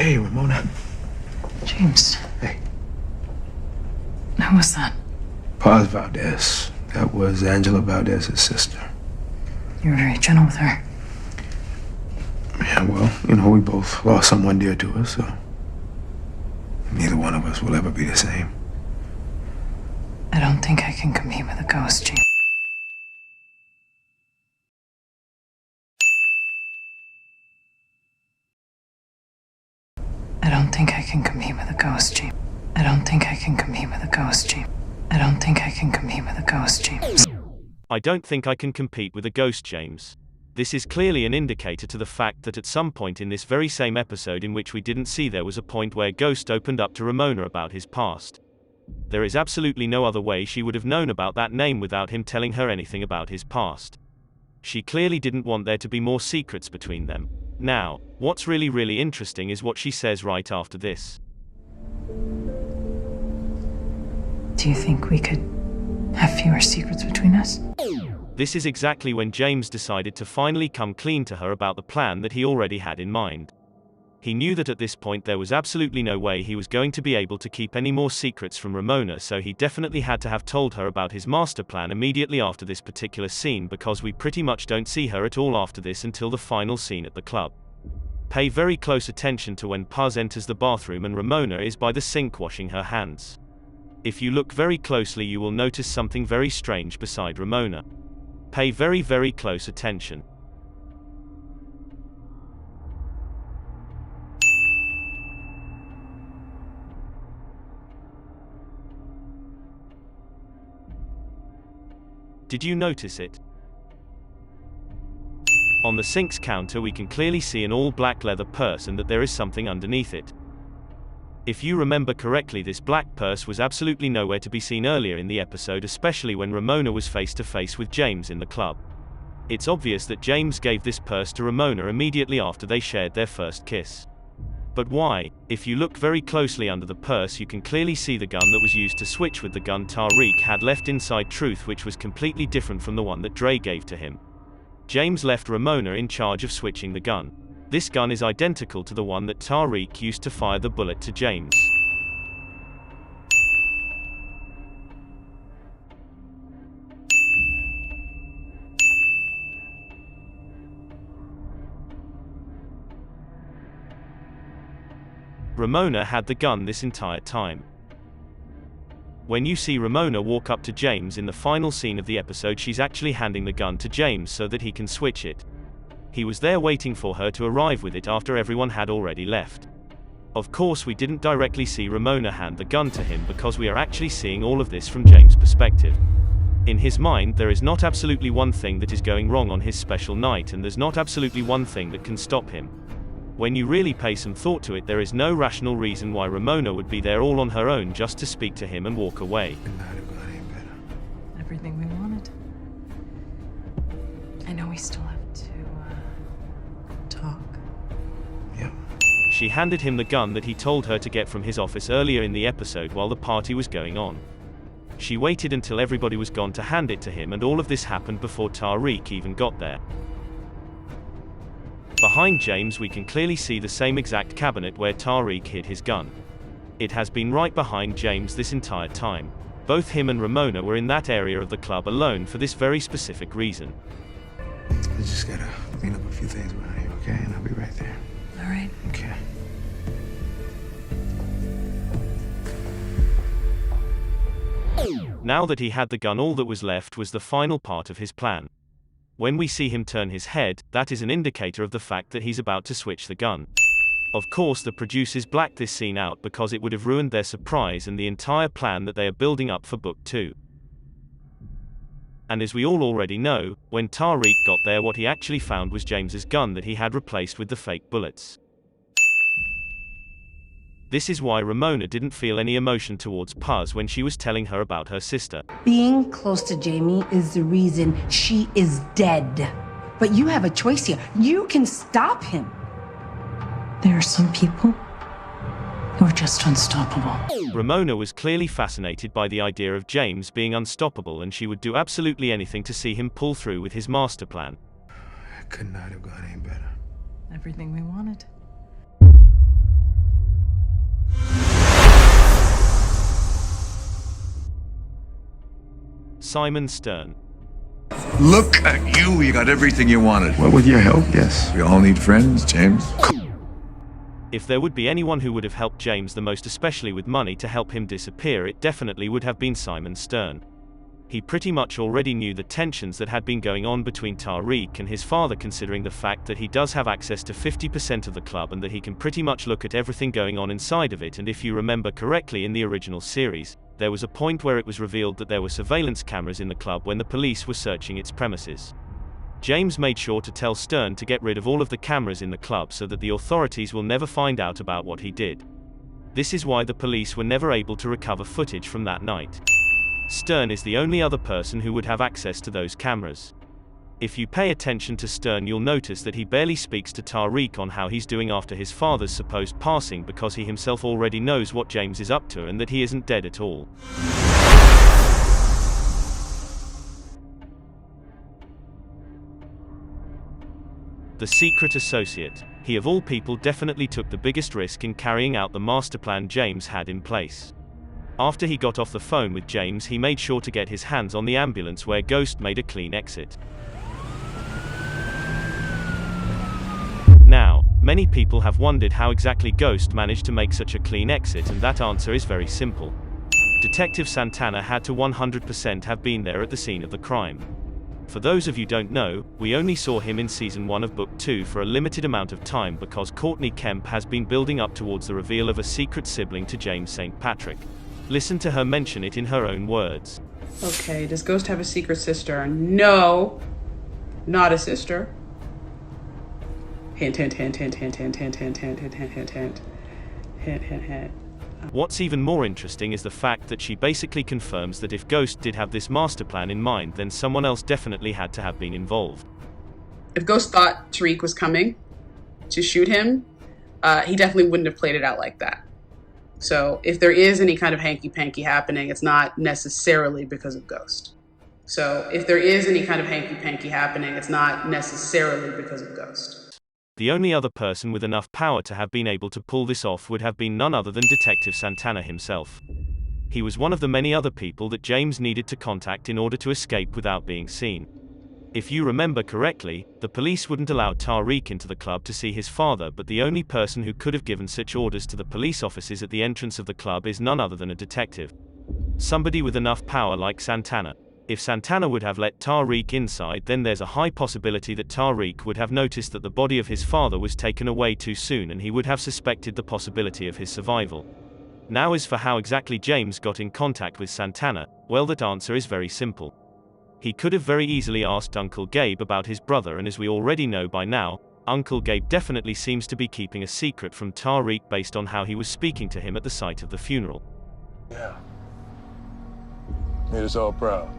Hey, Ramona. James. Hey. Who was that? Paz Valdez. That was Angela Valdez's sister. You were very gentle with her. Yeah, well, we both lost someone dear to us, so neither one of us will ever be the same. I don't think I can compete with a ghost, James. I don't think I can compete with a ghost, James. I don't think I can compete with a ghost, James. I don't think I can compete with a ghost, James. I don't think I can compete with a ghost, James. This is clearly an indicator to the fact that at some point in this very same episode in which we didn't see, there was a point where Ghost opened up to Ramona about his past. There is absolutely no other way she would have known about that name without him telling her anything about his past. She clearly didn't want there to be more secrets between them. Now, what's really interesting is what she says right after this. Do you think we could have fewer secrets between us? This is exactly when James decided to finally come clean to her about the plan that he already had in mind. He knew that at this point there was absolutely no way he was going to be able to keep any more secrets from Ramona, so he definitely had to have told her about his master plan immediately after this particular scene, because we pretty much don't see her at all after this until the final scene at the club. Pay very close attention to when Paz enters the bathroom and Ramona is by the sink washing her hands. If you look very closely, you will notice something very strange beside Ramona. Pay very close attention. Did you notice it? On the sink's counter we can clearly see an all-black leather purse and that there is something underneath it. If you remember correctly, this black purse was absolutely nowhere to be seen earlier in the episode, especially when Ramona was face to face with James in the club. It's obvious that James gave this purse to Ramona immediately after they shared their first kiss. But why? If you look very closely under the purse, you can clearly see the gun that was used to switch with the gun Tariq had left inside Truth, which was completely different from the one that Dre gave to him. James left Ramona in charge of switching the gun. This gun is identical to the one that Tariq used to fire the bullet to James. Ramona had the gun this entire time. When you see Ramona walk up to James in the final scene of the episode, she's actually handing the gun to James so that he can switch it. He was there waiting for her to arrive with it after everyone had already left. Of course, we didn't directly see Ramona hand the gun to him because we are actually seeing all of this from James' perspective. In his mind, there is not absolutely one thing that is going wrong on his special night, and there's not absolutely one thing that can stop him. When you really pay some thought to it, there is no rational reason why Ramona would be there all on her own just to speak to him and walk away. Everything we wanted. I know we still have to talk. Yeah. She handed him the gun that he told her to get from his office earlier in the episode while the party was going on. She waited until everybody was gone to hand it to him, and all of this happened before Tariq even got there. Behind James we can clearly see the same exact cabinet where Tariq hid his gun. It has been right behind James this entire time. Both him and Ramona were in that area of the club alone for this very specific reason. I just gotta clean up a few things around here, okay? And I'll be right there. All right. Okay. Now that he had the gun, all that was left was the final part of his plan. When we see him turn his head, that is an indicator of the fact that he's about to switch the gun. Of course, the producers blacked this scene out because it would have ruined their surprise and the entire plan that they are building up for Book 2. And as we all already know, when Tariq got there, what he actually found was James's gun that he had replaced with the fake bullets. This is why Ramona didn't feel any emotion towards Paz when she was telling her about her sister. Being close to Jamie is the reason she is dead. But you have a choice here. You can stop him. There are some people who are just unstoppable. Ramona was clearly fascinated by the idea of James being unstoppable, and she would do absolutely anything to see him pull through with his master plan. I could not have gone any better. Everything we wanted. Simon Stern. Look at you, you got everything you wanted. Well, with your help, yes. We all need friends, James. If there would be anyone who would have helped James the most, especially with money to help him disappear, it definitely would have been Simon Stern. He pretty much already knew the tensions that had been going on between Tariq and his father, considering the fact that he does have access to 50% of the club and that he can pretty much look at everything going on inside of it. And if you remember correctly, in the original series, there was a point where it was revealed that there were surveillance cameras in the club when the police were searching its premises. James made sure to tell Stern to get rid of all of the cameras in the club so that the authorities will never find out about what he did. This is why the police were never able to recover footage from that night. Stern is the only other person who would have access to those cameras. If you pay attention to Stern, you'll notice that he barely speaks to Tariq on how he's doing after his father's supposed passing, because he himself already knows what James is up to and that he isn't dead at all. The secret associate. He of all people definitely took the biggest risk in carrying out the master plan James had in place. After he got off the phone with James, he made sure to get his hands on the ambulance where Ghost made a clean exit. Now, many people have wondered how exactly Ghost managed to make such a clean exit, and that answer is very simple. Detective Santana had to 100% have been there at the scene of the crime. For those of you who don't know, we only saw him in Season 1 of Book 2 for a limited amount of time because Courtney Kemp has been building up towards the reveal of a secret sibling to James St. Patrick. Listen to her mention it in her own words. Okay, does Ghost have a secret sister? No, not a sister. Hint, hint, hint, hint, hint, hint, hint, hint, hint, hint, hint, hint, hint, hint, hint, hint. What's even more interesting is the fact that she basically confirms that if Ghost did have this master plan in mind, then someone else definitely had to have been involved. If Ghost thought Tariq was coming to shoot him, he definitely wouldn't have played it out like that. So if there is any kind of hanky-panky happening, it's not necessarily because of Ghost. The only other person with enough power to have been able to pull this off would have been none other than Detective Santana himself. He was one of the many other people that James needed to contact in order to escape without being seen. If you remember correctly, the police wouldn't allow Tariq into the club to see his father, but the only person who could have given such orders to the police officers at the entrance of the club is none other than a detective. Somebody with enough power like Santana. If Santana would have let Tariq inside, then there's a high possibility that Tariq would have noticed that the body of his father was taken away too soon, and he would have suspected the possibility of his survival. Now as for how exactly James got in contact with Santana, well, that answer is very simple. He could have very easily asked Uncle Gabe about his brother, and as we already know by now, Uncle Gabe definitely seems to be keeping a secret from Tariq based on how he was speaking to him at the site of the funeral. Yeah. Made us all proud.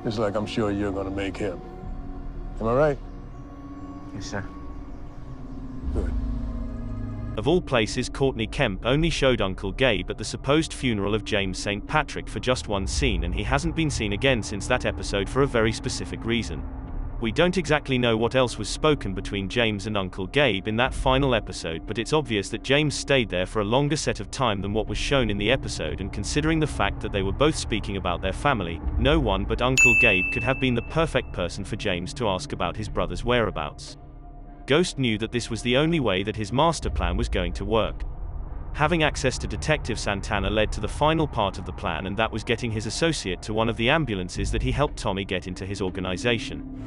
Just like I'm sure you're gonna make him. Am I right? Yes, sir. Good. Of all places, Courtney Kemp only showed Uncle Gabe at the supposed funeral of James St. Patrick for just one scene, and he hasn't been seen again since that episode for a very specific reason. We don't exactly know what else was spoken between James and Uncle Gabe in that final episode, but it's obvious that James stayed there for a longer set of time than what was shown in the episode, and considering the fact that they were both speaking about their family, no one but Uncle Gabe could have been the perfect person for James to ask about his brother's whereabouts. Ghost knew that this was the only way that his master plan was going to work. Having access to Detective Santana led to the final part of the plan, and that was getting his associate to one of the ambulances that he helped Tommy get into his organization.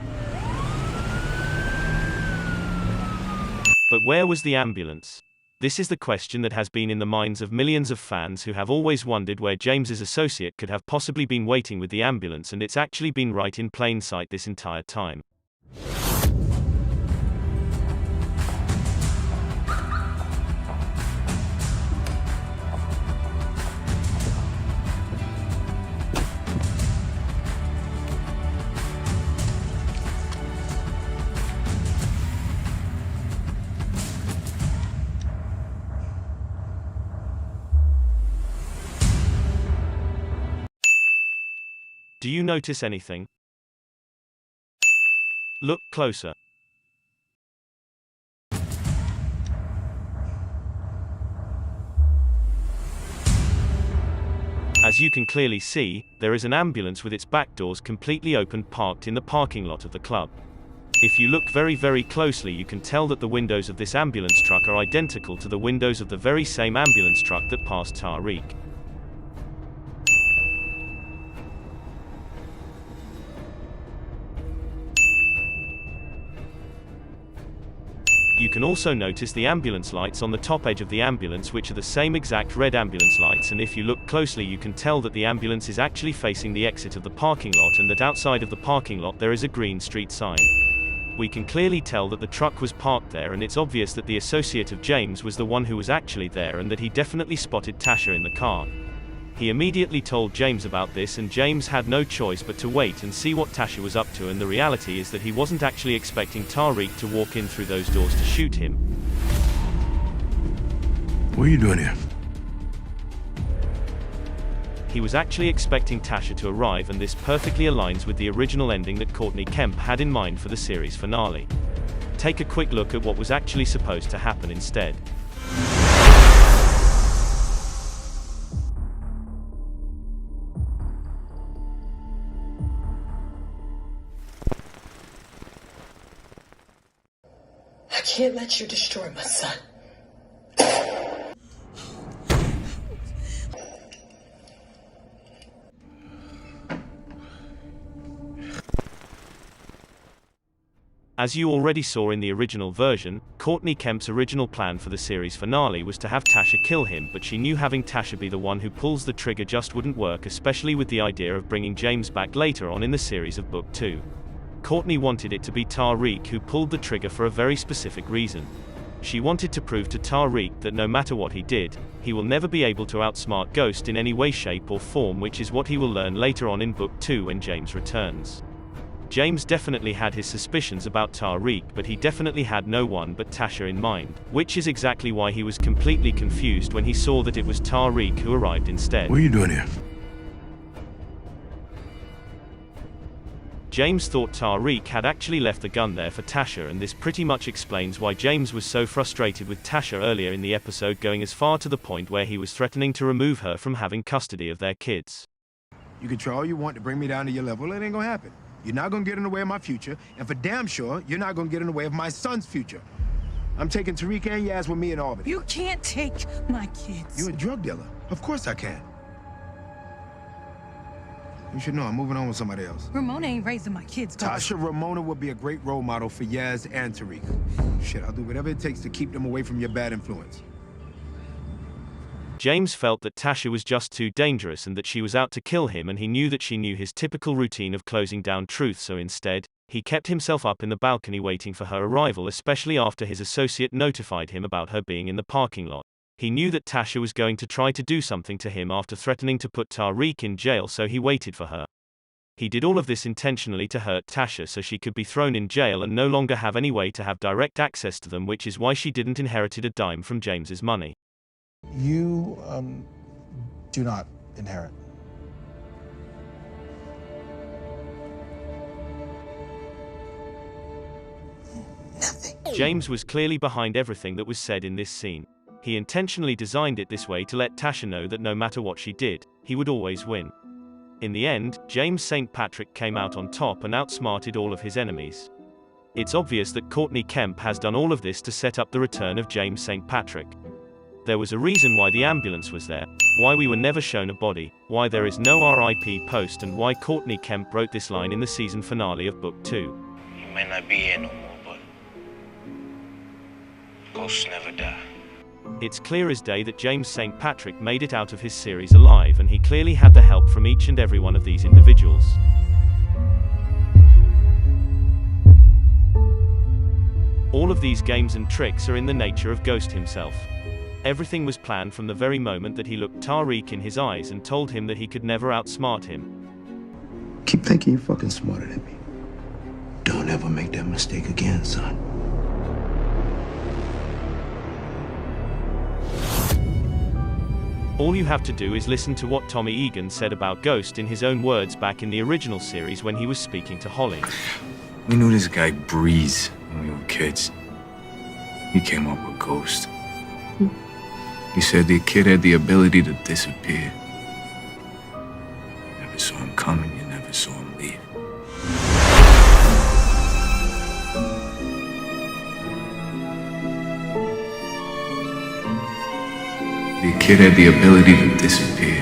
But where was the ambulance? This is the question that has been in the minds of millions of fans who have always wondered where James's associate could have possibly been waiting with the ambulance, and it's actually been right in plain sight this entire time. Do you notice anything? Look closer. As you can clearly see, there is an ambulance with its back doors completely open parked in the parking lot of the club. If you look very closely, you can tell that the windows of this ambulance truck are identical to the windows of the very same ambulance truck that passed Tariq. You can also notice the ambulance lights on the top edge of the ambulance, which are the same exact red ambulance lights, and if you look closely you can tell that the ambulance is actually facing the exit of the parking lot, and that outside of the parking lot there is a green street sign. We can clearly tell that the truck was parked there, and it's obvious that the associate of James was the one who was actually there, and that he definitely spotted Tasha in the car. He immediately told James about this, and James had no choice but to wait and see what Tasha was up to, and the reality is that he wasn't actually expecting Tariq to walk in through those doors to shoot him. What are you doing here? He was actually expecting Tasha to arrive, and this perfectly aligns with the original ending that Courtney Kemp had in mind for the series finale. Take a quick look at what was actually supposed to happen instead. I can't let you destroy my son. As you already saw in the original version, Courtney Kemp's original plan for the series finale was to have Tasha kill him, but she knew having Tasha be the one who pulls the trigger just wouldn't work, especially with the idea of bringing James back later on in the series of Book 2. Courtney wanted it to be Tariq who pulled the trigger for a very specific reason. She wanted to prove to Tariq that no matter what he did, he will never be able to outsmart Ghost in any way, shape or form, which is what he will learn later on in Book 2 when James returns. James definitely had his suspicions about Tariq, but he definitely had no one but Tasha in mind, which is exactly why he was completely confused when he saw that it was Tariq who arrived instead. What are you doing here? James thought Tariq had actually left the gun there for Tasha, and this pretty much explains why James was so frustrated with Tasha earlier in the episode, going as far to the point where he was threatening to remove her from having custody of their kids. You can try all you want to bring me down to your level. It ain't gonna happen. You're not gonna get in the way of my future, and for damn sure, you're not gonna get in the way of my son's future. I'm taking Tariq and Yaz with me in Albany. You can't take my kids. You're a drug dealer. Of course I can. You should know I'm moving on with somebody else. Ramona ain't raising my kids, Ghost. Tasha Ramona would be a great role model for Yaz and Tariq. Shit, I'll do whatever it takes to keep them away from your bad influence. James felt that Tasha was just too dangerous and that she was out to kill him, and he knew that she knew his typical routine of closing down truth, so instead, he kept himself up in the balcony waiting for her arrival, especially after his associate notified him about her being in the parking lot. He knew that Tasha was going to try to do something to him after threatening to put Tariq in jail, so he waited for her. He did all of this intentionally to hurt Tasha so she could be thrown in jail and no longer have any way to have direct access to them, which is why she didn't inherit a dime from James's money. You, do not inherit. Nothing. James was clearly behind everything that was said in this scene. He intentionally designed it this way to let Tasha know that no matter what she did, he would always win. In the end, James St. Patrick came out on top and outsmarted all of his enemies. It's obvious that Courtney Kemp has done all of this to set up the return of James St. Patrick. There was a reason why the ambulance was there, why we were never shown a body, why there is no RIP post, and why Courtney Kemp wrote this line in the season finale of Book 2. He might not be here no more, but ghosts never die. It's clear as day that James St. Patrick made it out of his series alive, and he clearly had the help from each and every one of these individuals. All of these games and tricks are in the nature of Ghost himself. Everything was planned from the very moment that he looked Tariq in his eyes and told him that he could never outsmart him. Keep thinking you're fucking smarter than me. Don't ever make that mistake again, son. All you have to do is listen to what Tommy Egan said about Ghost in his own words back in the original series when he was speaking to Holly. We knew this guy Breeze when we were kids. He came up with Ghost. He said the kid had the ability to disappear. kid had the ability to disappear.